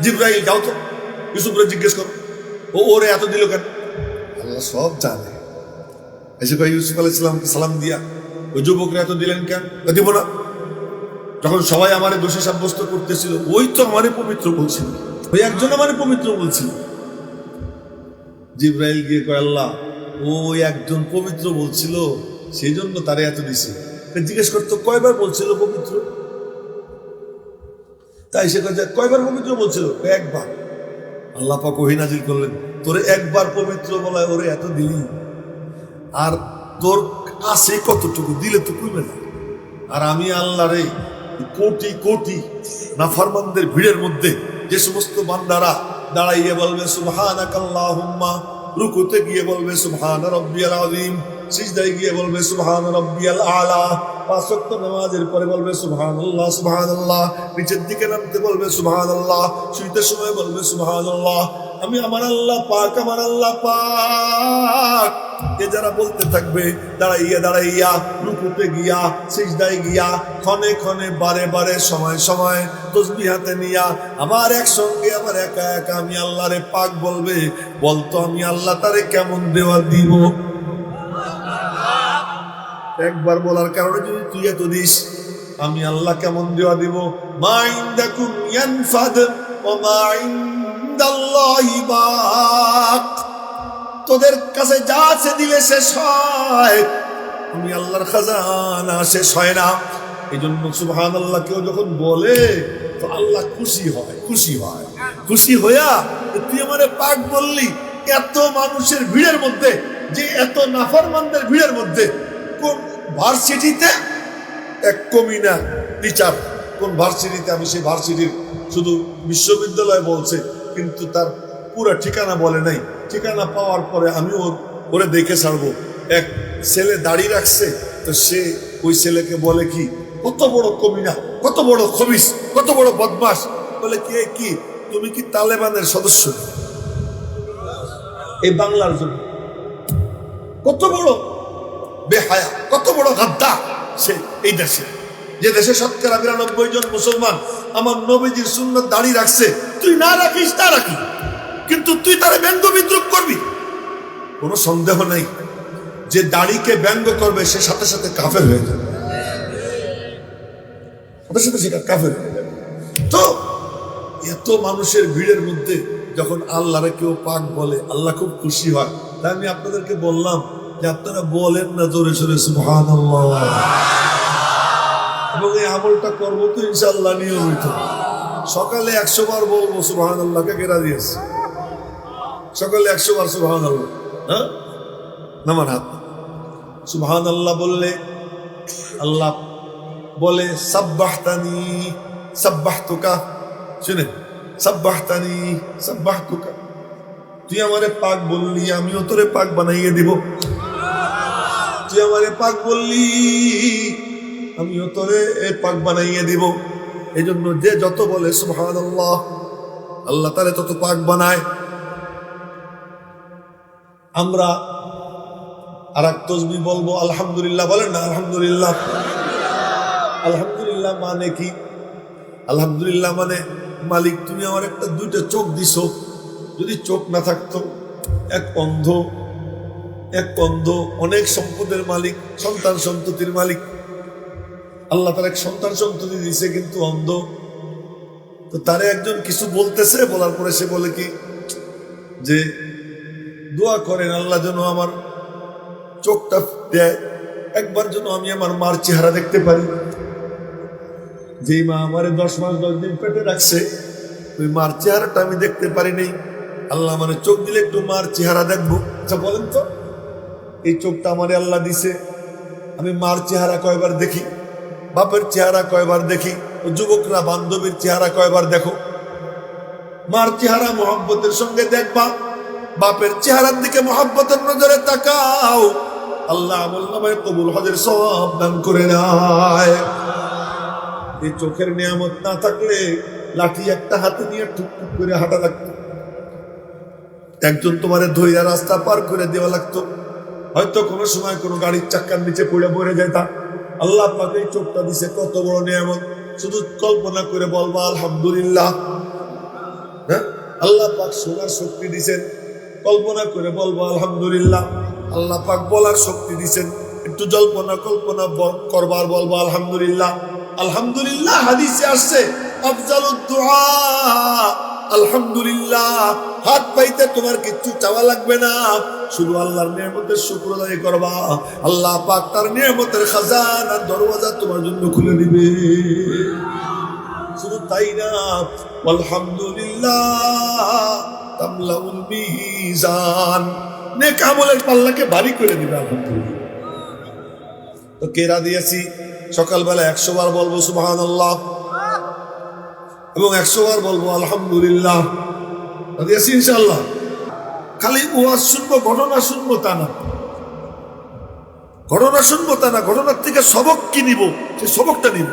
জিবরাইল যাও তো ইউসুফরে জিজ্ঞেস করো ওরে এত দিল কেন। আল্লাহ সব জানে। এসে কয় ইউসুফ আলাইহিস সালামকে সালাম দিয়া ওই যুবকরা এত দিলেন কেন? দিব না। যখন সবাই আমারে দোষী সাব্যস্ত করতেছিল ওই তো আমারে পবিত্র বলছিল, ওই একজন আমারে পবিত্র বলছিল। জিবরাইল গিয়ে কয় আল্লাহ ওই একজন পবিত্র বলছিল সেই জন্য তারে এত দিছে। জিজ্ঞেস করতো কয়বার বলছিল পবিত্র? তাই সে কয়বার পবিত্র বলছিল? একবার। আল্লাহ পাক ওহী নাজিল করলেন তোরে একবার পবিত্র বলায় ওরে এত দিলি, আর তোর আছে কতটুকু দিলে তো কমবে না। আর আমি আল্লাহ রে কোটি কোটি নাফরমানদের ভিড়ের মধ্যে যে সমস্ত বান্দারা দাঁড়াইয়ে বলবে সুবহানাকাল্লাহুম্মা, রুকুতে গিয়ে বলবে সুবহান রাব্বিয়াল আযীম, সিজদায় গিয়ে বলবে সুবহান রাব্বিয়াল আলা, পাঁচ ওয়াক্ত নামাজের পরে বলবে সুবহানাল্লাহ সুবহানাল্লাহ, নিচের দিকে নামতে বলবে সুবহানাল্লাহ, শুইতে সময় বলবে সুবহানাল্লাহ। আমি আমার আল্লাহ পাক, আমার আল্লাহ পাক এ যারা বলতে থাকবে দাঁড়াইয়া দাঁড়াইয়া, রুকুতে গিয়া, সিজদায় গিয়া, ক্ষণে ক্ষণে, বারে বারে, সময় সময় তাসবিহ হাতে নিয়া আমার একসঙ্গে, আমার একা একা আমি আল্লাহরে পাক বলবে, বলতো আমি আল্লাহ তারে কেমন দেওয়া দিব। একবার বলার কারণে যদি তুই এত দিস, আমি আল্লাহ কেমন দেওয়া দিব। মা ইনদাকুম ইয়ানফাদ ওয়া মা ইনদাল্লাহি বাক, তোদের কাছে যা আছে দিলে শেষ হয়, আমি আল্লাহর খাজানা শেষ হয় না। এই জন্য সুবহানাল্লাহ কেউ যখন বলে তো আল্লাহ খুশি হয়, খুশি হয়, খুশি হইয়া তুই আমারে পাক বললি। এত মানুষের ভিড়ের মধ্যে, যে এত নাফরমানদের ভিড়ের মধ্যে, কোন ভার্সিটিতে এক কমিনা টিচার, কোন ভার্সিটিতে, আমি সেই ভার্সিটির শুধু বিশ্ববিদ্যালয় বলছে কিন্তু তার পুরো ঠিকানা বলে নাই। ঠিকানা পাওয়ার পরে আমিও ওরে দেখে ছাড়বো। এক ছেলে দাঁড়িয়ে রাখছে, তো সে ওই ছেলেকে বলে কি, কত বড় কমিনা, কত বড় খবিস, কত বড় বদমাস। বলে কি তুমি কি তালেবানের সদস্য? এই বাংলার জন্য কত বড় বেহায়া, কত বড় গাদ্দার সে। এই দেশে, যে দেশে শতকরা ৯২ জন মুসলমান আমার নবীজির সুন্নাত দাঁড়িয়ে রাখছে, তুই না রাখিস তা রাখি, কিন্তু তুই তারে ব্যঙ্গ বিদ্রুপ করবি। কোনো সন্দেহ নাই যে দাড়িকে ব্যঙ্গ করবে সে সাথে সাথে কাফের হয়ে যাবে, সাথে সাথে সেটা কাফের হয়ে যাবে। তো এত মানুষের ভিড়ের মধ্যে যখন আল্লাহরে কেউ পাক বলে, আল্লাহ খুব খুশি হয়। তাই আমি আপনাদেরকে বললাম যে আপনারা বলেন না জোরে সোরে সুবহানাল্লাহ, এবং এই আমলটা করবো তো ইনশাআল্লাহ নিয়মিত। সকালে 100 বার বলবো সুবহানাল্লাহ। কে কেরা দিয়েছে সকালে 100 বার সুবহানাল্লাহ? হ্যাঁ, নামান হাত। সুবহানাল্লাহ বললে আল্লাহ বলে সাব্বাহতানি সাব্বাহতুকা। শুনেন, সাব্বাহতানি সাব্বাহতুকা, তুই আমারে পাক বললি, আমিও তোরে পাক বানাইয়ে দিব। তুই আমারে পাক বললি, আমিও তোরে পাক বানাইয়ে দিব। এই জন্য যে যত বলে সুবহানাল্লাহ, আল্লাহ তারে তত পাক বানায়। আমরা আর এক তাসবিহ বলবো আলহামদুলিল্লাহ। বলেন না আলহামদুলিল্লাহ। আলহামদুলিল্লাহ মানে কি? আলহামদুলিল্লাহ মানে মালিক তুমি আমার একটা দুইটা চোখ দিছো, যদি চোখ না থাকতো, এক অন্ধ, অনেক সম্পদের মালিক, সন্তান সন্ততির মালিক। আল্লাহ তার এক সন্তান সন্ততি দিছে কিন্তু অন্ধ। তো তারে একজন কিছু বলতেছে, বলার পরে সে বলে কি যে দোয়া করেন আল্লাহ যেন আমার চোখটা দেয়, একবার যেন আমি আমার মার চেহারা দেখতে পারি। যেই মা আমারে 10 মাস 10 দিন পেটে রাখছে, ওই মার চেহারাটা আমি দেখতে পারি নাই। আল্লাহ মানে চোখ দিলে একটু মার চেহারা দেখবো। আচ্ছা বলেন তো, এই চোখটা আমারে আল্লাহ দিছে, আমি মার চেহারা কয়বার দেখি, বাপের চেহারা কয়বার দেখি, যুবকরা বান্ধবীর চেহারা কয়বার দেখো। মার চেহারা মোহাব্বতের সঙ্গে দেখবা, বাপের চেহারার দিকে মোহাব্বতের নজরে তাকাও, আল্লাহ আমলনামায় কবুল হজের সওয়াব দান করে নেয়। এই চোখের নিয়ামত না থাকলে লাঠি একটা হাতে নিয়ে টুকটুক করে হাঁটা লাগতো, একজন তোমারে ধইরা রাস্তা পার করে দেওয়া লাগতো, হয়তো কোনো সময় কোনো গাড়ির চাক্কার নিচে পড়ে যেতা। আল্লাহ পাক এই চোখটা দিছে, কত বড় নিয়ামত। শুধু কল্পনা করে বলবা আলহামদুলিল্লাহ। হ্যাঁ, আল্লাহ পাক শোনার শক্তি দিছেন, কল্পনা করে বলবো আলহামদুলিল্লাহ। আল্লাহ পাক বলার শক্তি দিছেন, একটু জল্পনা কল্পনা করবার বলবো আলহামদুলিল্লাহ। আলহামদুলিল্লাহ হাদিসে আসছে আফজালুদ দুআ আলহামদুলিল্লাহ। হাত পাইতে তোমার কিচ্ছু চাওয়া লাগবে না, শুধু আল্লাহর নিয়ামতের শুকর আদায় করবা। আল্লাহ পাক তার নিয়ামতের খাজানার দরওয়াজা তোমার জন্য খুলে দিবে। শুধু তাই না, আলহামদুলিল্লাহ তামলাউল মিজান, নেক আমলের পাল্লাকে ভারী করে দিবে। আলহামদুলিল্লাহ। তো কেরা দিয়েছি সকালবেলা 100 বার বলবো সুবহানাল্লাহ এবং 100 বার বলবো আলহামদুলিল্লাহ। দিয়েছি ইনশাআল্লাহ। খালি ওয়াজ শুনবো, ঘটনা শুনবো তা না, ঘটনা শুনবো তা না, ঘটনার থেকে সবক কি নিব, সে সবকটা নিব।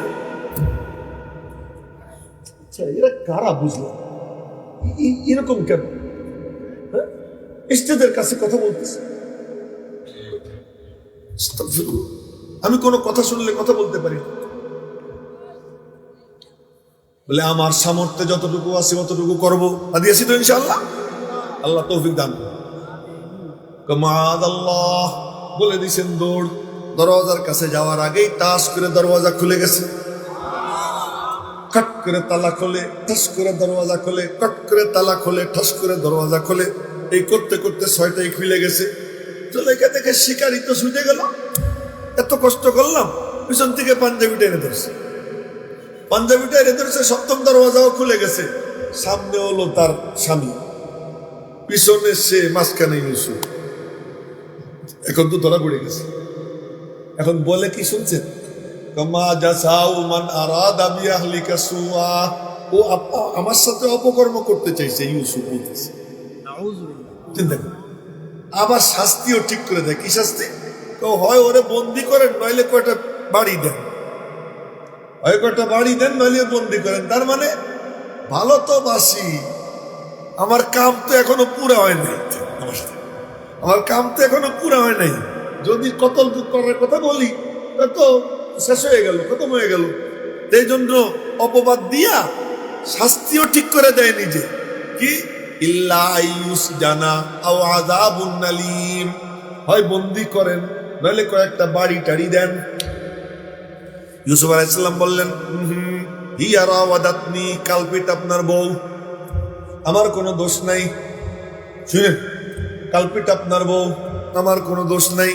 আচ্ছা, এরা কারা বুঝলো এরকম কেন? স্টেজের কাছে কথা বলতেছে, আমি কোনো কথা শুনলে কথা বলতে পারি না। বলে আমার সামর্থ্যে যতটুকু আছে ততটুকু করবো। দিয়েছি তো ইনশাআল্লাহ। আল্লাহ তৌফিক দান। মাআদাল্লাহ বলে দিছেন দৌড়। দরওয়াজার কাছে যাওয়ার আগেই টাস করে দরওয়াজা খুলে গেছে। খট করে তালা খোলে, ঠাস করে দরওয়াজা খোলে, কট করে তালা খোলে, ঠাস করে দরওয়াজা খোলে। এই করতে করতে 6টাই খুলে গেছে। চলে দেখে শিকারি তো ছুটে গেল। এত কষ্ট করলাম, পিছন থেকে পাঞ্জাবিটা এনে ধরছে। পাঞ্জাবিটা এনে ধরছে, 7ম দরওয়াজাও খুলে গেছে। সামনে হলো তার স্বামী, পিছনে সে, মাঝখানে ইউসুফ। এখন তো ধরা পড়ে গেছে। এখন বলে কি শুনছেন? কামা জাযাউ মান আরাদা বিআহলিকা সুআ। ও আমার সাথে অপকর্ম করতে চাইছে, ইউসুফ বলতেছে। চিন্তা করুন, আবার শাস্তিও ঠিক করে দেয়। কি শাস্তি? তো হয় ওরে বন্দি করেন, নইলে কয়টা বাড়ি দেন, হয় কয়টা বাড়ি দেন, নইলে বন্দি করেন। তার মানে ভালো তো বাসি, আমার কাম তো এখনো পুরা হয় নাই, আমার কাম তো এখনো পুরা হয় নাই। যদি কতল করার কথা বলি তো শেষ হয়ে গেল, খতম হয়ে গেল। এই জন্য অপবাদ দিয়া শাস্তিও ঠিক করে দেয় নিজে। কি? ইল্লা আইয়ুস জানা আও আযাবুন আলীম, হয় বন্দি করেন, নইলে কয়েকটা বাড়ি টাড়ি দেন। ইউসুফ আলাইহিস সালাম বললেন, হিয়া রাওয়াদাতনি, কালপিট আপনার বউ, আমার কোনো দোষ নাই। শুনেন, কালপিট আপনার বউ, আমার কোনো দোষ নাই।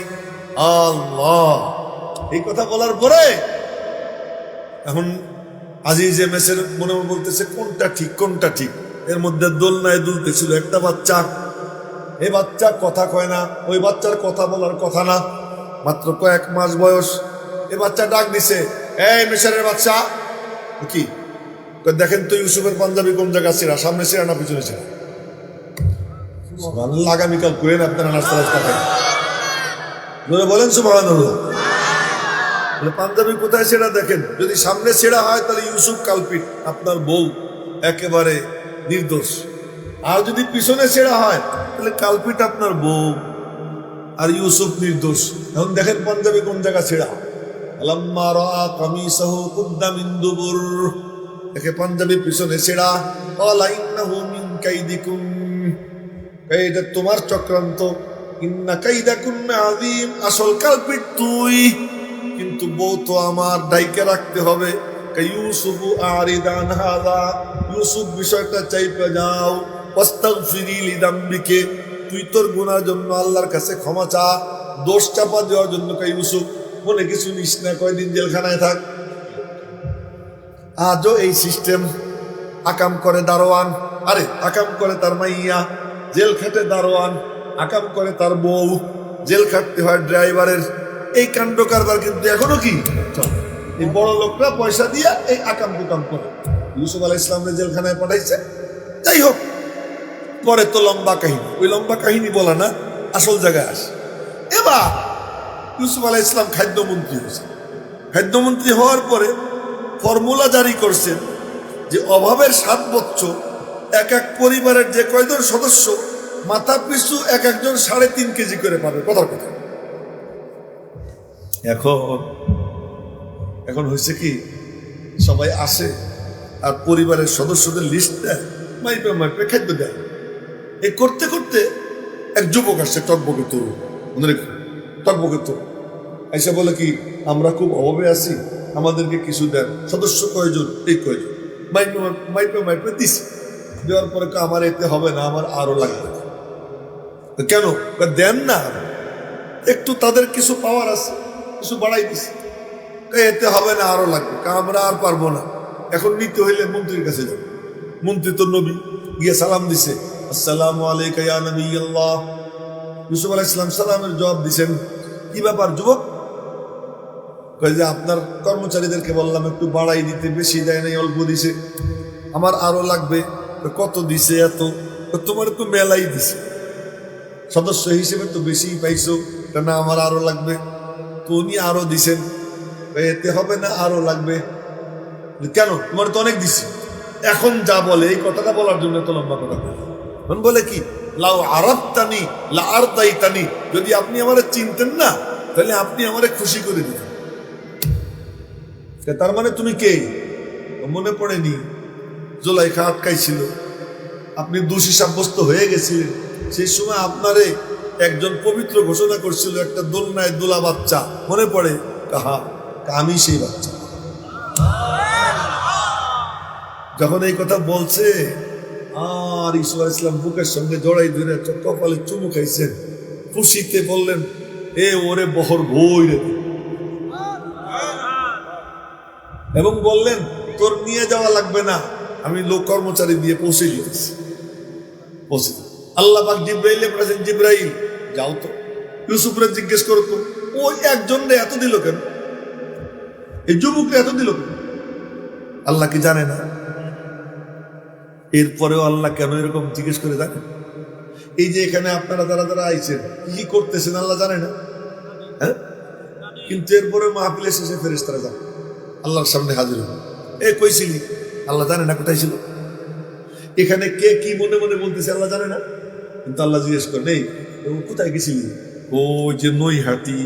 আল্লাহ, এই কথা বলার পরে এখন আজিজে মেসের মনে মনে বলতেছে কোনটা ঠিক কোনটা ঠিক। এর মধ্যে দোলনায় দুলতেছিল একটা বাচ্চা। এই বাচ্চা কথা কয় না, ওই বাচ্চার কথা বলার কথা না, মাত্র কয়েক মাস বয়স। এই বাচ্চা ডাক দিছে, এই মেসারের বাচ্চা। কি দেখেন তো ইউসুফের পাঞ্জাবি কোন জায়গা ছিঁড়া, সামনে ছিঁড়া না পিছনে ছিঁড়া? আগামীকাল করেন আপনারা নাস্তা রাস্তা খাই বলেন সুবহানাল্লাহ। পাঞ্জাবি কোথায় ছেঁড়া দেখেন, যদি সামনে ছেঁড়া হয় তাহলে ইউসুফ কালপিট, আপনার বউ একেবারে নির্দোষ। আর যদি পিছনে ছেঁড়া হয় তাহলে কালপিট আপনার বউ আর ইউসুফ নির্দোষ। এখন দেখেন পাঞ্জাবি কোন জায়গা ছেঁড়া। লাম্মা রাআ কামিসাহু কুদ্দা মিন দুবুর, দেখে পাঞ্জাবি পিছনে ছেঁড়া। ক্বালা ইন্নাহু মিন কাইদিকুম, এটা তোমার চক্রান্ত। ইন্না কাইদাকুন্না আযীম, আসল কালপিট তুই, কিন্তু বউ তো আমার, ডাইকে রাখতে হবে। ইউসুফু আরিদান হাযা, ইউসুফ বিষয়টা চাইপে যাও। ওয়াস্তাগফিরি লিযামবিকে, তুই তোর গুনার জন্য আল্লাহর কাছে ক্ষমা চা। দোষ চাপা দেওয়ার জন্য ইউসুফ মনে কিছু নিস না, কয়দিন জেলখানায় থাক। আজও এই সিস্টেম। আকাম করে দারোয়ান, আরে আকাম করে তার মাইয়া, জেল খাটে দারোয়ান, আকাম করে তার বউ, জেল খাটতে হয় ড্রাইভারের। এই কাণ্ড কারবার কিন্তু এখনো কি এই বড় লোকরা পয়সা দিয়া এই আকাম কুকাম করে। ইউসুফ আলাইহিস সালামকে জেলখানায় পাঠাইছে। যাই হোক, পরে তো লম্বা কাহিনী, ওই লম্বা কাহিনী বলা না, আসল জায়গায় আসে। এবার ইউসুফ আলাইহিস সালাম খাদ্যমন্ত্রী হয়েছে। খাদ্যমন্ত্রী হওয়ার পরে ফর্মুলা জারি করছেন যে অভাবের 7 বছর এক এক পরিবারের যে কয়জন সদস্য মাথা পিছু এক একজন 3.5 কেজি করে পাবে। কথার কথা। এখন হয়েছে কি, সবাই আসে আর পরিবারের সদস্যদের লিস্ট দেয়, মাইপে মাইপে খাদ্য দেয়। এই করতে করতে এক যুবক আসছে, টকবকে তরুণ, মনে রেখো, টকবকে তরুণ এসে বলে কি, আমরা খুব অভাবে আছি, আমাদেরকে কিছু দেন। সদস্য কয়জন? এই কয়জন। মাইপে মাইপে মাইপে দিছি। দেওয়ার পরে আমার এতে হবে না, আমার আরো লাগবে। কেন? দেন না, একটু তাদের কিছু পাওয়ার আছে, কিছু বাড়াই দিছে। এতে হবে না, আরো লাগবে, আমরা আর পারবো না। এখন নিতে হইলে মন্ত্রীর কাছে যাবে। মন্ত্রী তো নবী, গিয়ে সালাম দিছে, আসসালামু আলাইকা ইয়া নবী আল্লাহ। ইউসুফ আলাইহিস সালাম সালামের জবাব দিছেন। কি ব্যাপার যুবক? কয় যে আপনার কর্মচারীদেরকে বললাম একটু বাড়াই দিতে, বেশি দেয় নাই, অল্প দিছে, আমার আরো লাগবে। কত দিছে? এত। তোমার তো মেলাই দিছে, সদস্য হিসেবে তো বেশি পাইছো, কেন আমার আরো লাগবে। তো উনি আরো দিছেন। এতে হবে না, আরো লাগবে। কেন? তোমার তো অনেক দিছি। এখন যা বলে, এই কথাটা বলার জন্য তো লম্বা কথা বলে কি, লাউ আরাফতানি লা আরদাইতানি, যদি আপনি আমারে চিনতেন না তাহলে আপনি আমারে খুশি করে দিতেন। তার মানে তুমি কে? মনে পড়েনি জুলাইখা আটকাইছিল, আপনি দোষী সাব্যস্ত হয়ে গেছিলেন। সেই সময় আপনারে একজন পবিত্র ঘোষণা করছিল, একটা দোলনায় দোলা বাচ্চা, মনে পড়ে? কাহা, আমি সেই বাচ্চা। যখন এই কথা বলছে, আর ইসু আলাইহিস সালাম বুকের সঙ্গে জড়াই ধরে কপালে চুমু খাইছেন, খুশিতে বললেন, এ ওরে বহর বই রে, এবং বললেন তোর নিয়ে যাওয়া লাগবে না, আমি লোক কর্মচারী দিয়ে পৌঁছে দিয়েছি। আল্লাহ পাক জিব্রাইলে বলেছেন, জিব্রাইল যাও তো ইউসুফরে জিজ্ঞেস করো তো, ওই একজন এত দিল কেন, এই যুবকরে এত দিল কেন? আল্লাহ কি জানে না? এরপরেও আল্লাহ কেন এরকম জিজ্ঞেস করে জানেন? এই যে এখানে আপনারা যারা যারা আইছেন, কি করতেছেন আল্লাহ জানে না? হ্যাঁ, কিন্তু এরপরে মাহফিলের শেষে ফেরেশতারা যান, আল্লাহর সামনে হাজির হন। এ কইছিলি? আল্লাহ জানে না কোথায় ছিল। এখানে কে কি মনে মনে বলতেছে আল্লাহ জানে না, কিন্তু আল্লাহ জিজ্ঞেস করেন, এই কোথায় গেছিলি? ওই যে নৈহাটি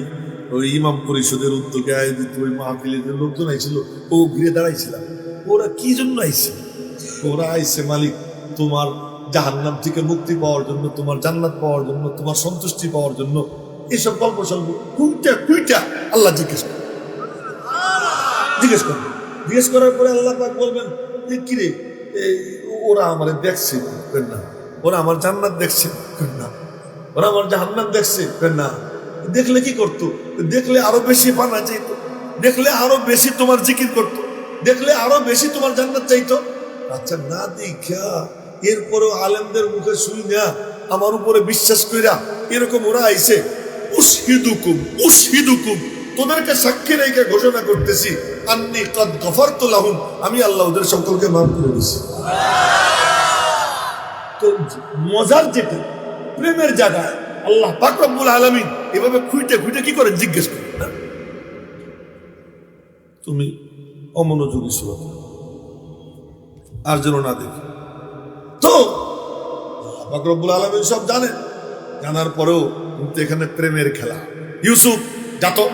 ওই ইমাম পরিষদের উদ্যোগে আয়োজিত ওই মাহফিলে যে লোকজন আইছিল, ও ঘিরে দাঁড়াইছিলাম। ওরা কি জন্য আইছে? ওরা আইছে মালিক তোমার জাহান্নাম থেকে মুক্তি পাওয়ার জন্য, তোমার জান্নাত পাওয়ার জন্য, তোমার সন্তুষ্টি পাওয়ার জন্য। এইসব গল্প সল্প কুইটা আল্লাহ জিজ্ঞেস করার পরে আল্লাহ পাক বলবেন, কিরে ওরা আমার দেখছে না, ওরা আমার জান্নাত দেখছে না, ওরা আমার জাহান্নাম দেখছে না। দেখলে কি করতো? দেখলে আরো বেশি পানা চাইতো, দেখলে আরো বেশি তোমার জিকির করতো, দেখলে আরো বেশি তোমার জান্নাত চাইতো। আচ্ছা, না দেখা এরপরেও আলেমদের মুখে শুই না, আমার উপরে বিশ্বাস কইরা এরকম ওরা আইছে, উশহিদুকুম তোদেরকে সাক্ষী রেখে ঘোষণা করতেছি, আন্নী কাদ গফারতু লাহুম, আমি আল্লাহ ওদের সকলকে মাফ করে দিয়েছি। তো মজার যেটা, প্রেমের জায়গায় আল্লাহ পাক রব্বুল আলামিন এভাবে খুঁটে কি করে জিজ্ঞেস করেন না, তুমি অমনোযোগী ছিল আর যেন না দেখি। তো আল্লাহ পাক রব্বুল আলামিন সব জানেন, জানার পরেও কিন্তু এখানে প্রেমের খেলা। ইউসুফ যাতো,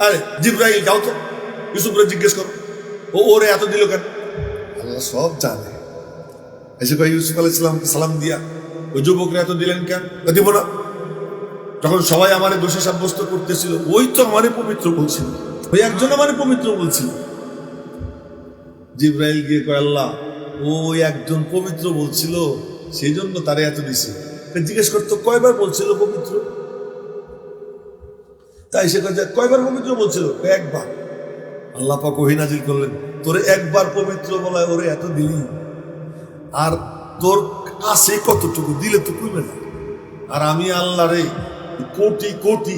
আরে জিব্রাইল যাও তো ইউসুফরে জিজ্ঞেস করো, ওরে এত দিল কেন? আল্লাহ সব জানে। এসে কয় ইউসুফ আলাইহিস সালামকে সালাম দিয়া, ওই যুবকরা এত দিলেন কেন? দিব না, যখন সবাই আমারে দোষী সাব্যস্ত করতেছিল, ওই তো আমারে পবিত্র বলছিল, ওই একজন আমারে পবিত্র বলছিল। জিব্রাইল গিয়ে কয়, আল্লাহ ওই একজন পবিত্র বলছিল, সেই জন্য তারে এত দিছে। জিজ্ঞেস করতো কয়বার বলছিল পবিত্র? তাই সে কয়বার পবিত্র বলছিল? একবার। আল্লাহ পাক ওহী নাজিল করলেন, তোরে একবার পবিত্র বলায় ওরে এত দিলি, আর তোর আছে কতটুকু, দিলে তো কমে না। আর আমি আল্লাহ রে কোটি কোটি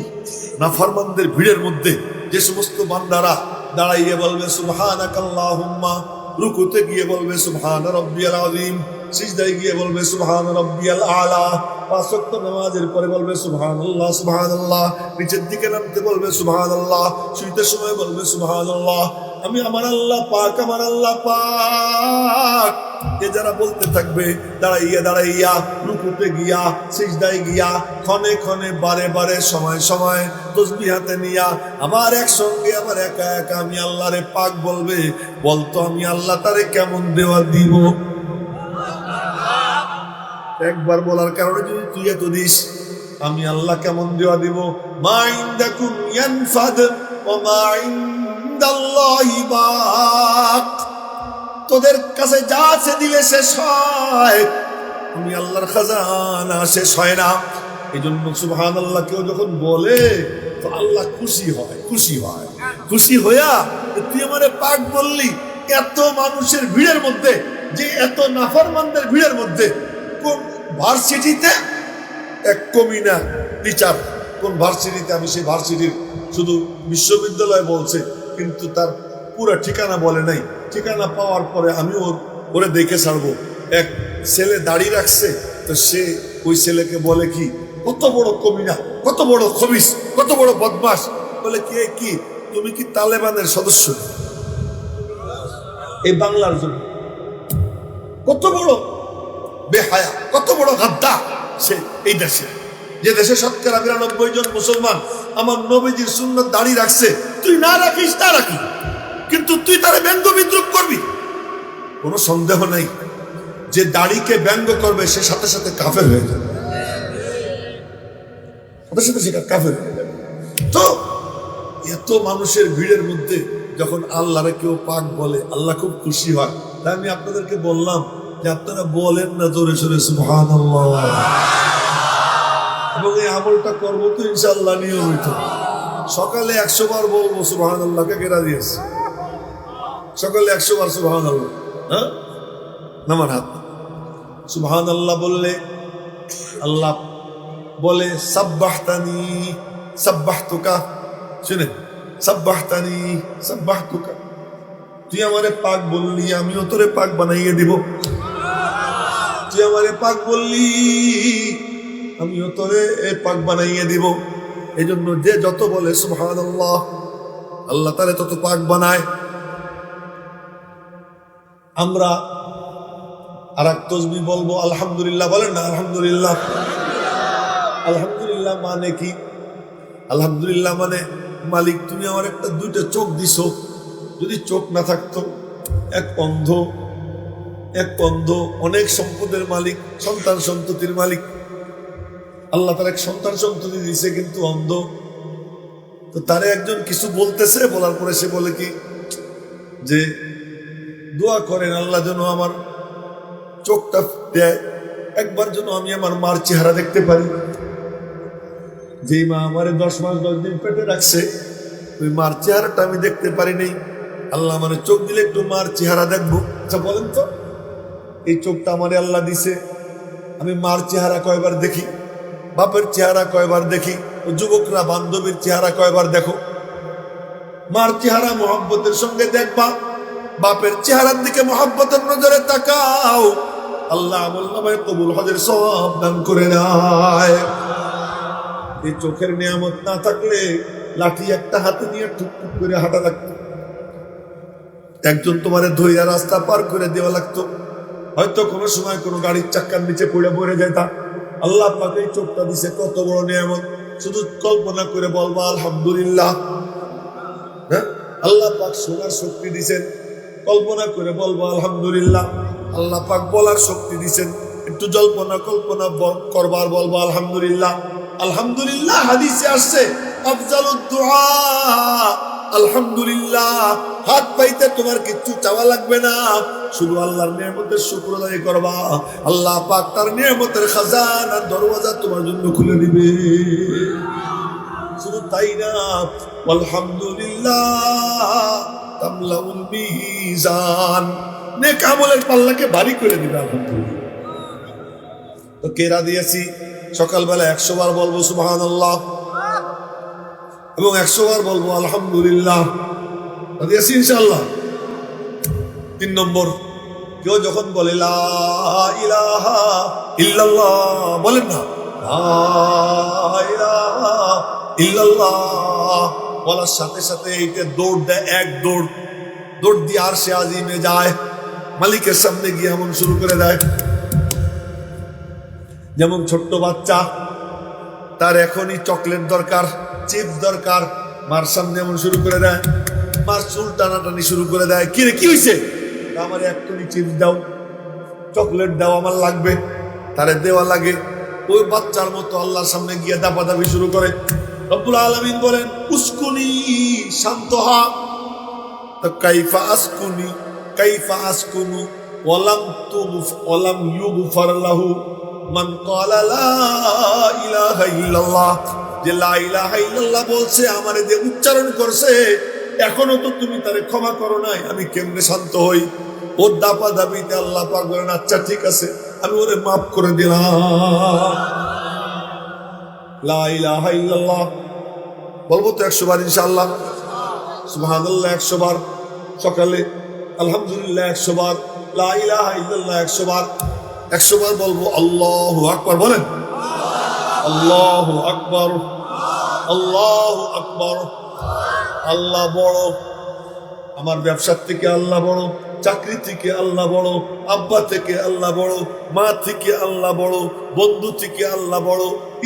নাফরমানদের ভিড়ের মধ্যে যে সমস্ত বান্দারা দাঁড়াইয়ে বলবে সুবহানাকাল্লাহুম্মা, রুকুতে গিয়ে বলবে সুবহান রাব্বিয়াল আযীম, সিজদায় গিয়ে বলবে সুবহান রাব্বিয়াল আলা, পাঁচ ওয়াক্ত নামাজের পরে বলবে সুবহানাল্লাহ সুবহানাল্লাহ, নিচের দিকে নামতে বলবে সুবহানাল্লাহ, শুইতে সময় বলবে সুবহানাল্লাহ। আমি আমার আল্লাহ পাক, আমার আল্লাহ পাক, এ যারা বলতে থাকবে দাঁড়াইয়া রুকুতে গিয়া, সিজদায় গিয়া, ক্ষণে ক্ষণে বারে বারে সময় সময় তাসবিহ হাতে নিয়া, আবার একসঙ্গে আবার একা একা আমি আল্লাহরে পাক বলবে, বলতো আমি আল্লাহ তারে কেমন দেওয়া দিব। একবার বলার কারণে যদি তুই এত দিস, আমি আল্লাহ কেমন দেওয়া দিব? মা ইনদাকুম ইয়ানফাদ ওয়া মা ইনদাল্লাহি বাক। তোদের কাছে যা আছে দিলে শেষ হয়, আমি আল্লাহর খাজানা শেষ হয় না। এই জন্য সুবহানাল্লাহ কেউ যখন বলে তো আল্লাহ খুশি হয়, খুশি হয়। খুশি হইয়া তুই আমারে পাক বললি, এত মানুষের ভিড়ের মধ্যে, যে এত নাফরমানদের ভিড়ের মধ্যে কোন ভার্সিটিতে এক কমিনা টিচার, কোন ভার্সিটিতে, আমি সেই ভার্সিটির শুধু বিশ্ববিদ্যালয় বলছে কিন্তু তার পুরো ঠিকানা বলে নাই। ঠিকানা পাওয়ার পরে আমি ওরে দেখে ছাড়বো। এক ছেলে দাড়ি রাখছে, তো সে ওই ছেলেকে বলে কি, কত বড় কমিনা, কত বড় খবিস, কত বড় বদমাস। বলে কি তুমি কি তালেবানের সদস্য? এই বাংলার জন্য কত বড় বেহায়া, কত বড় গাদ্দা সে। এই দেশে, যে দেশে শতকরা ৯২ জন মুসলমান আমার নবীজির সুন্নাত দাড়ি রাখছে, তুই না রাখিস তা রাখি, কিন্তু তুই তারে ব্যঙ্গ বিদ্রুপ করবি। কোনো সন্দেহ নাই যে দাড়িকে ব্যঙ্গ করবে সে সাথে সাথে কাফের হয়ে যাবে, সাথে সাথে সেটা কাফের হয়ে যাবে। তো এত মানুষের ভিড়ের মধ্যে যখন আল্লাহরে কেউ পাক বলে, আল্লাহ খুব খুশি হয়। তাই আমি আপনাদেরকে বললাম যে আপনারা বলেন না জোরে সোরে সুবহানাল্লাহ, এবং এই আমলটা করবো তো ইনশাআল্লাহ নিয়মিত। সকালে 100 বার বলবো সুবহানাল্লাহকে কেরা দিয়েছে, সকালে 100 বার সুবহানাল্লাহ। হ্যাঁ, নামার হাত। সুবহানাল্লাহ বললে আল্লাহ বলে সাব্বাহতানি সাব্বাহতুকা। শুনেন, সাব্বাহতানি সাব্বাহতুকা, তুই আমারে পাক বললি, আমিও তোরে পাক বানাইয়ে দিব। তুই আমারে পাক বললি, আমিও তোরে পাক বানাইয়ে দিব। এই জন্য যে যত বলে সুবহানাল্লাহ, আল্লাহ তারে তত পাক বানায়। আমরা আর এক তসবিহ বলবো আলহামদুলিল্লাহ। বলেন না আলহামদুলিল্লাহ। আলহামদুলিল্লাহ মানে কি? আলহামদুলিল্লাহ মানে মালিক তুমি আমার একটা দুইটা চোখ দিছো, যদি চোখ না থাকতো, এক অন্ধ অনেক সম্পদের মালিক, সন্তান সন্ততির মালিক। আল্লাহ তার এক সন্তান সন্ততি দিছে কিন্তু অন্ধ। তো তারে একজন কিছু বলতেছে, বলার পরে সে বলে কি যে দোয়া করেন আল্লাহ যেন আমার চোখটা দেয়, একবার যেন আমি আমার মার চেহারা দেখতে পারি। যেই মা আমারে 10 মাস 10 দিন পেটে রাখছে, ওই মার চেহারাটা আমি দেখতে পারি নাই। আল্লাহ মানে চোখ দিলে একটু মার চেহারা দেখবো। আচ্ছা বলেন তো, এই চোখটা আমারে আল্লাহ দিছে, আমি মার চেহারা কয়বার দেখি, বাপের চেহারা কয়বার দেখি, যুবকরা বান্ধবীর চেহারা কয়বার দেখো। মার চেহারা মোহাব্বতের সঙ্গে দেখবা, বাপের চেহারার দিকে মোহাব্বতের নজরে তাকাও, আল্লাহ আমলনামায় কবুল হজের সওয়াব দান করে দেয়। এই চোখের নিয়ামত না থাকলে লাঠি একটা হাতে নিয়ে টুকটুক করে হাঁটা লাগতো, একজন তোমারে ধইরা রাস্তা পার করে দেওয়া লাগতো, হয়তো কোনো সময় কোনো গাড়ির চাক্কার নিচে পড়ে যেতা। আল্লাহ পাক এই চোখটা দিছে, কত বড় নিয়ামত। শুধু কল্পনা করে বলবা আলহামদুলিল্লাহ। হ্যাঁ, আল্লাহ পাক শোনার শক্তি দিছেন, কল্পনা করে বলবো আলহামদুলিল্লাহ। আল্লাহ পাক বলার শক্তি দিছেন, একটু কল্পনা করবার বলবো আলহামদুলিল্লাহ। আলহামদুলিল্লাহ হাদিসে আসছে আফজালুদ দুআ আলহামদুলিল্লাহ। হাত পাইতে তোমার কিচ্ছু চাওয়া লাগবে না, শুধু আল্লাহর নিয়ামতের শুকর আদায় করবা, আল্লাহ পাক তার নিয়ামতের খাজানার দরওয়াজা তোমার জন্য খুলে দিবে। শুধু তাই না, আলহামদুলিল্লাহ তামলাউল মিজান, নেক আমলের পাল্লাকে ভারী করে দিবে। আলহামদুলিল্লাহ। তো কেরা দিয়েছি, সকালবেলা 100 বার বলবো সুবহানাল্লাহ এবং 100 বার বলবো আলহামদুলিল্লাহ। দিয়েছি ইনশাআল্লাহ। 3 নম্বর, কেউ যখন বলে লা ইলাহা ইল্লাল্লাহ, বলেন না লা ইলাহা ইল্লাল্লাহ, বলার সাথে সাথে এইটা দৌড় দেয়, এক দৌড় দিয়ে আরশে আজিমে যায়, মালিকের সামনে গিয়ে এমন শুরু করে দেয়। যেমন ছোট্ট বাচ্চা, তার এখনই চকলেট দরকার, চিপস দরকার, মার সামনে এমন শুরু করে দেয়, মার চুল টানাটানি শুরু করে দেয়। কি রে, কি হয়েছে? আমার এক্ষুনি চিপস দাও, চকলেট দাও, আমার লাগবে। তারে দেওয়া লাগে, ওই বাচ্চার মতো আল্লাহর সামনে গিয়ে দাপাদাপি শুরু করে। রব্বুল আলামিন বলেন উস্কুনি, শান্ত হ। কাইফা আসকুনু ওয়ালাম ইউগফার লাহু মান ক্বালা লা ইলাহা ইল্লাল্লাহ, যে লা ইলাহা ইল্লাল্লাহ বলছে, আমারে যে উচ্চারণ করছে, এখনো তো তুমি তারে ক্ষমা করো নাই, আমি কেমনে শান্ত হই? ওর দাপাদাপিতে আল্লাহ পাক বলেন আচ্ছা ঠিক আছে, আমি ওরে মাফ করে দিলাম। লা ইলাহা ইল্লাল্লাহ বলবো তো 100 বার ইনশাআল্লাহ, সুবহানাল্লাহ 100 বার, সকালে আলহামদুলিল্লাহ 100 বার, লা ইলাহা ইল্লাল্লাহ 100 বার, 100 বার বলবো। আল্লাহু আকবার বলেন, আল্লাহু আকবার, আল্লাহু আকবার। আল্লাহ বড়, আমার ব্যবসার থেকে আল্লাহ বড়, চাকরি থেকে আল্লাহ বড়, আব্বা থেকে আল্লাহ বড়, মা থেকে আল্লাহ বড়, বন্ধু থেকে আল্লাহ বড়,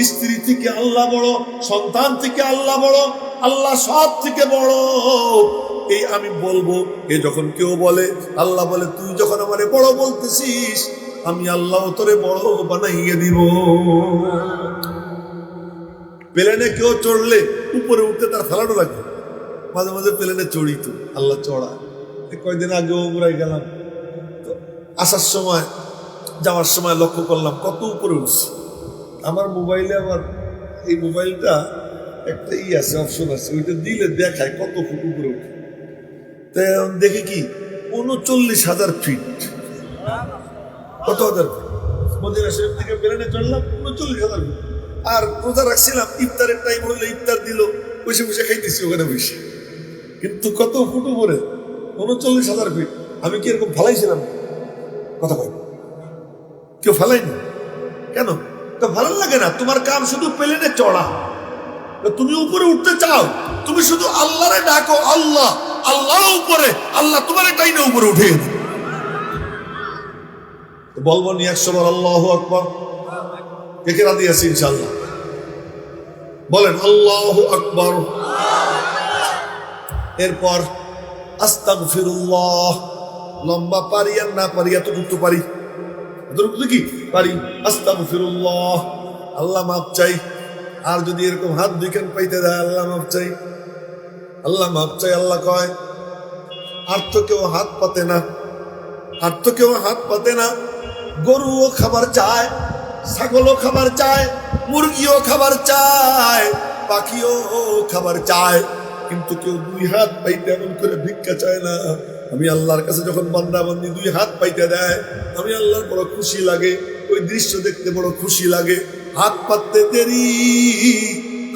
স্ত্রী থেকে আল্লাহ বড়, সন্তান থেকে আল্লাহ বড়, আল্লাহ সব থেকে বড়। এই আমি বলবো। এ যখন কেউ বলে, আল্লাহ বলে তুই যখন আমারে বড় বলতেছিস, আমি আল্লাহ তোরে বড় বানাইয়ে দিব। প্লেনে কেউ চড়লে উপরে উঠতে তার ফেলানো লাগে, মাঝে মাঝে প্লেনে চড়ি তো আল্লাহ চড়া। কয়েকদিন আগে উমরায় গেলাম, তো আসার সময় যাওয়ার সময় লক্ষ্য করলাম কত উপরে উঠছি। আমার মোবাইলে, আমার এই মোবাইলটা একটা আছে, অপশন আছে, ওইটা দিলে দেখায় কত ফুট উপরে উঠে। তাই দেখি কি 39,000 ফিট। কত হাজার ফিট? মদিনা শরীফ থেকে প্লেনে চড়লাম 39,000 ফিট। আর রোজা রাখছিলাম, ইফতারের টাইম হইলে ইফতার দিল, বসে বসে খাইতেছি ওখানে বসে। কিন্তু কত ফুট উপরে? 39,000 ফিট। আমি কি এরকম ফালাইছিলাম? কথা বল, কেউ ফালাইনি কেন? তো ভালো লাগে না? তোমার কাম শুধু প্লেনে চড়া, তুমি উপরে উঠতে চাও, তুমি শুধু আল্লাহরে ডাকো, আল্লাহ আল্লাহ উপরে, আল্লাহ তোমার এটাই না উপরে উঠে বলবো নি 100 বার আল্লাহু আকবার। কে কে রাজি আছে ইনশাআল্লাহ? বলেন আল্লাহু আকবার। এরপর আস্তাগফিরুল্লাহ, লম্বা পারি আর না পারি, এতটুকু পারি, এতটুকু কি পারি। আস্তাগফিরুল্লাহ, আল্লাহ মাপ চাই। আর যদি এরকম হাত দুইখান পাইতে দেয়, আল্লাহ মাপ চাই, আল্লাহ মাপ চাই। আল্লাহ কয় আর তো কেউ হাত পাতে না, আর তো কেউ হাত পাতে না। গরুও খাবার চায়, ছাগলও খাবার চায়, মুরগিও খাবার চায়, পাখিও খাবার চায়, কিন্তু কেউ 2 হাত পাইতে এমন করে ভিক্ষা চায় না। আমি আল্লাহর কাছে যখন বান্দা বান্দি 2 হাত পাইতে দেয়, আমি আল্লাহর বড় খুশি লাগে, ওই দৃশ্য দেখতে বড় খুশি লাগে। হাত পাততে দেরি,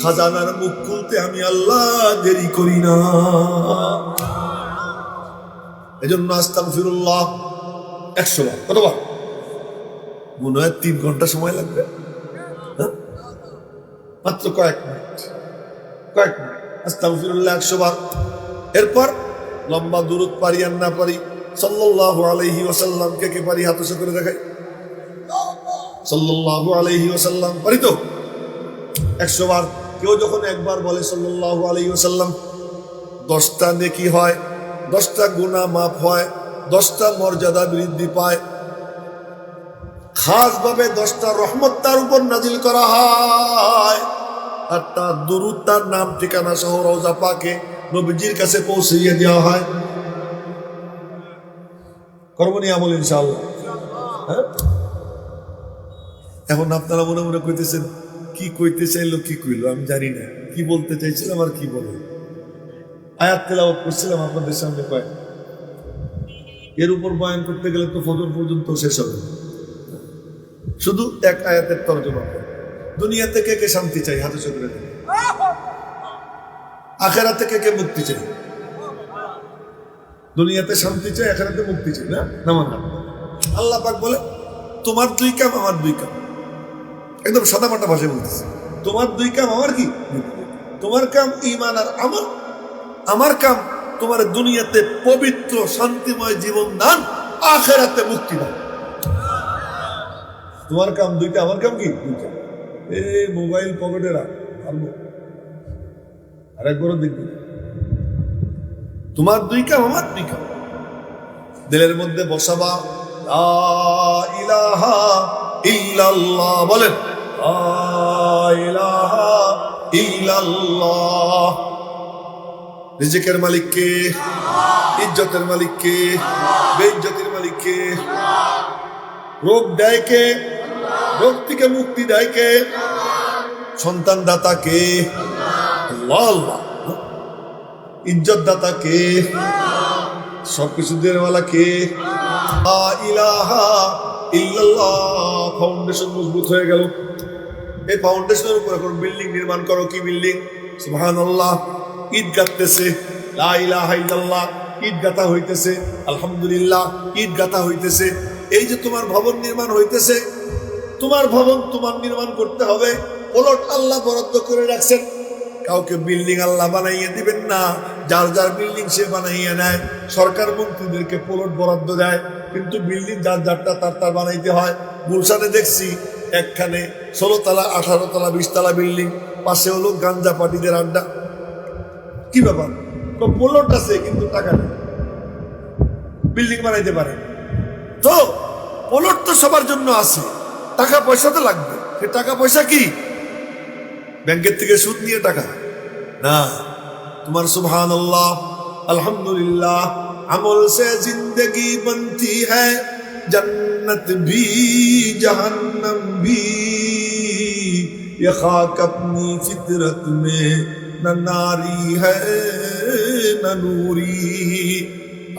খাজানার মুখ খুলতে আমি আল্লাহ দেরি করি না। এজন্য আস্তাগফিরুল্লাহ 100 বার। কতবার? মনে হয় 3 ঘন্টা সময় লাগবে, মাত্র কয়েক মিনিট। আস্তাগফিরুল্লাহ 100 বার। এরপর লম্বা দুরূদ পারি আর না পারি, সাল্লাল্লাহু আলাইহি ওয়াসাল্লাম কে কে পারি? হাত উঁচু করে দেখাই। সাল্লাল্লাহু আলাইহি ওয়াসাল্লাম পারি তো 100 বার। কেউ যখন একবার বলে সাল্লাল্লাহু আলাইহি ওয়াসাল্লাম, 10টা নেকি হয়, 10টা গুনাহ মাফ হয়, 10টা মর্যাদা বৃদ্ধি পায়, খাস ভাবে 10টা রহমত তার উপর নাজিল করা হয়, আর তার দুরূদ, তার নাম ঠিকানা সহ রওজা পাকে নবীজির কাছে পৌঁছিয়ে দেওয়া হয়। করবনি আমল ইনশাআল্লাহ। হ্যাঁ, এখন আপনারা মনে মনে কইতেছেন কি কইতে চাইলো, কি কইলো আমি জানি না, কি বলতে চাইছিলাম আর কি বলে। আয়াত তেলাওয়াত করছিলাম আপনাদের সামনে কয়েক, এর উপর বয়ান করতে গেলে তো ফজর পর্যন্ত শেষ হবে। শুধু এক আয়াতের তরজমা। দুনিয়া থেকে কে শান্তি চাই? হাতে চোখে দেন। আখেরাত থেকে কে মুক্তি চাই? দুনিয়াতে শান্তি চাই, আখেরাতে মুক্তি চাই, না? নামান আল্লাহ পাক বলে তোমার 2 কাম আমার 2 কাম। একদম সাদামাটা ভাষায় বলতেছে, তোমার 2 কাম আমার কি? তোমার কাম ঈমান আর আমল, আমার কাম তোমার দুনিয়াতে পবিত্র শান্তিময় জীবন দান, আখেরাতে মুক্তি দান। তোমার কাম 2টা, আমার কাম কি? 2টা। এই মোবাইল পকেটে রাখ, আরেকবারও দেখবি। তোমার 2 কাম, আমার 2 কাম। দিলের মধ্যে বসাবা লা ইলাহা ইল্লাল্লাহ, বলেন লা ইলাহা ইল্লাল্লাহ। রিজিকের মালিক কে? ইজ্জতের মালিক কে? বেইজ্জতির মালিক কে? রোগ দেয় কে? রোগ থেকে মুক্তি দেয় কে? সন্তান দাতা কে? আল্লাহ আল্লাহ। ইজ্জত দাতা কে? সবকিছু দেওয়ালা কে? লা ইলাহা ইল্লাল্লাহ। ফাউন্ডেশন মজবুত হয়ে গেল। এই ফাউন্ডেশনের উপর এখন বিল্ডিং নির্মাণ করো। কি বিল্ডিং? সুবহানাল্লাহ। ঈদ গাঁথতেছে, লা ইলাহা ইল্লাল্লাহ, ঈদ গাঁথা হইতেছে, আলহামদুলিল্লাহ, ঈদ গাঁথা হইতেছে। এই যে তোমার ভবন নির্মাণ হইতেছে, তোমার ভবন তোমার নির্মাণ করতে হবে। প্লট আল্লাহ বরাদ্দ করে রাখছেন। কাউকে বিল্ডিং আল্লাহ বানাইয়ে দিবেন না, যার যার বিল্ডিং সে বানাইয়ে নেয়। সরকার মন্ত্রীদেরকে প্লট বরাদ্দ দেয়, কিন্তু বিল্ডিং যার যারটা তার তার বানাইতে হয়। গুলশানে দেখছি একখানে 16 তলা 18 তলা 20 তলা বিল্ডিং, পাশে হলো গাঞ্জা পার্টিদের আড্ডা। কি ব্যাপার? প্লট আছে কিন্তু টাকা নেই, বিল্ডিং বানাইতে পারে। তো প্লট তো সবার জন্য আছে, টাকা পয়সা তো লাগবে। সে টাকা পয়সা কি? ব্যাংকের থেকে সুদ নিয়ে টাকা না। তোমার সুবহানাল্লাহ, আলহামদুলিল্লাহ আমল সে জিंदगी बनती है, जन्नत भी जहन्नम भी, ये खाक अपनी फितरत में न नारी है न नूरी।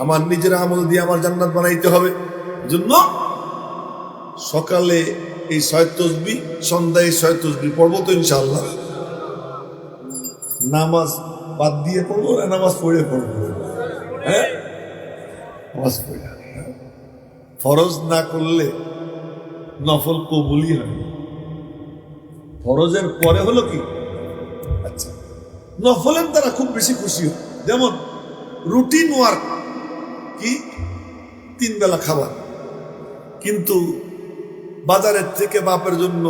আমার নিজের আমল দিয়ে আমার জান্নাত বানাইতে হবে। জন্য সকালে এই 6 তাসবিহ, সন্ধ্যায় 6 তাসবিহ পড়বো তো ইনশাআল্লাহ। নামাজ বাদ দিয়ে পড়বো না নামাজ পড়ে পড়বো? হ্যাঁ, নামাজ পড়ে। ফরজ না করলে নফল কবুলই হয়। ফরজের পরে হলো কি? আচ্ছা, নফলের দ্বারা খুব বেশি খুশি হয়। যেমন রুটিন ওয়ার্ক কি? 3 বেলা খাবার, কিন্তু বাজারের থেকে বাপের জন্য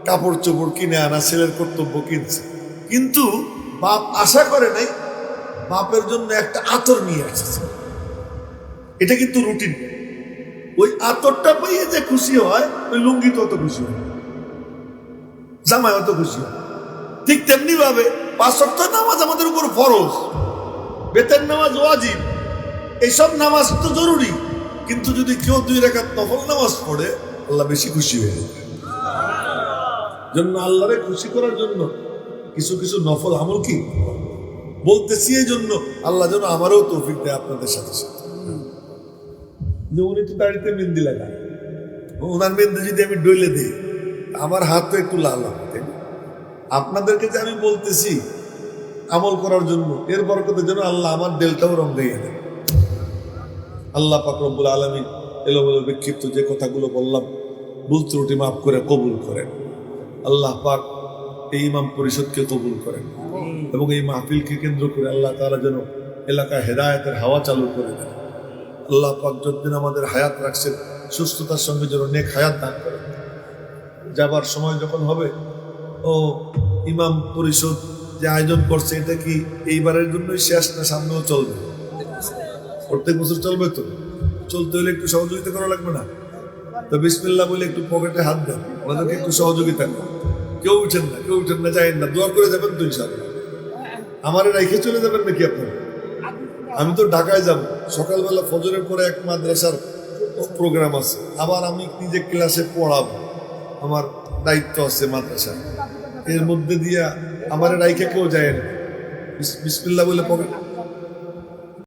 কাপড় চোপড় কিনে আনা ছেলের কর্তব্য কিনছে, কিন্তু বাপ আশা করে নাই বাপের জন্য একটা আতর নিয়ে আসছে। এটা কিন্তু রুটিন। ওই আতরটা পাইয়ে যে খুশি হয়, ওই লুঙ্গি তো অত খুশি হয়, জামাই অত খুশি হয়। ঠিক তেমনি ভাবে 5 ওয়াক্ত নামাজ আমাদের উপর ফরজ, বেতের নামাজ ওয়াজিব, এইসব নামাজ তো জরুরি। কিন্তু যদি কেউ 2 রাকাত নফল নামাজ পড়ে, আল্লাহ বেশি খুশি হয়ে যায়। জন্য আল্লাহরে খুশি করার জন্য কিছু কিছু নফল আমল কি বলতেছি, এই জন্য আল্লাহ যেন আমারও তৌফিক দেয় আপনাদের সাথে সাথে। যে উনি তো দাড়িতে মেহেন্দি লাগায়, ওনার মেহেন্দি যদি আমি ডইলে দিই, আমার হাত তো একটু লাল হবে। আপনাদেরকে যে আমি বলতেছি আমল করার জন্য, এর বরকতের জন্য আল্লাহ আমার দিলটাও রং দিয়ে দেয়। আল্লাহ পাক রব্বুল আলামিন এলোমেলো বিক্ষিপ্ত যে কথাগুলো বললাম, ভুল ত্রুটি মাফ করে কবুল করেন। আল্লাহ পাক এই ইমাম পরিষদকে কবুল করেন, এবং এই মাহফিলকে কেন্দ্র করে আল্লাহ তাআলা যেন এলাকায় হেদায়েতের হাওয়া চালু করে দেন। আল্লাহ পাক যতদিন আমাদের হায়াত রাখছেন, সুস্থতার সঙ্গে যেন নেক হায়াত দান করেন। যাবার সময় যখন হবে, ও ইমাম পরিষদ যে আয়োজন করছে, এটা কি এইবারের জন্যই শেষ না সামনেও চলবে? প্রত্যেক বছর চলবে তো? চলতে হলে একটু সহযোগিতা করা লাগবে না? তো বিসমিল্লাহ বলে একটু পকেটে হাত দেন, ওনাদেরকে একটু সহযোগিতা করেন। কেউ উঠেন না, যাইেন না, দোয়া করে যাবেন তো ইনশাআল্লাহ। আমারে রেখে চলে যাবেন নাকি আপনারা? আমি তো ঢাকায় যাব, সকালবেলা ফজরের পরে এক মাদ্রাসার প্রোগ্রাম আছে, আবার আমি নিজে ক্লাসে পড়াবো, আমার দায়িত্ব আছে মাদ্রাসা। এর মধ্যে দিয়া আমার রাইখে কেউ যায় না। বিসমিল্লাহ বলে পকেট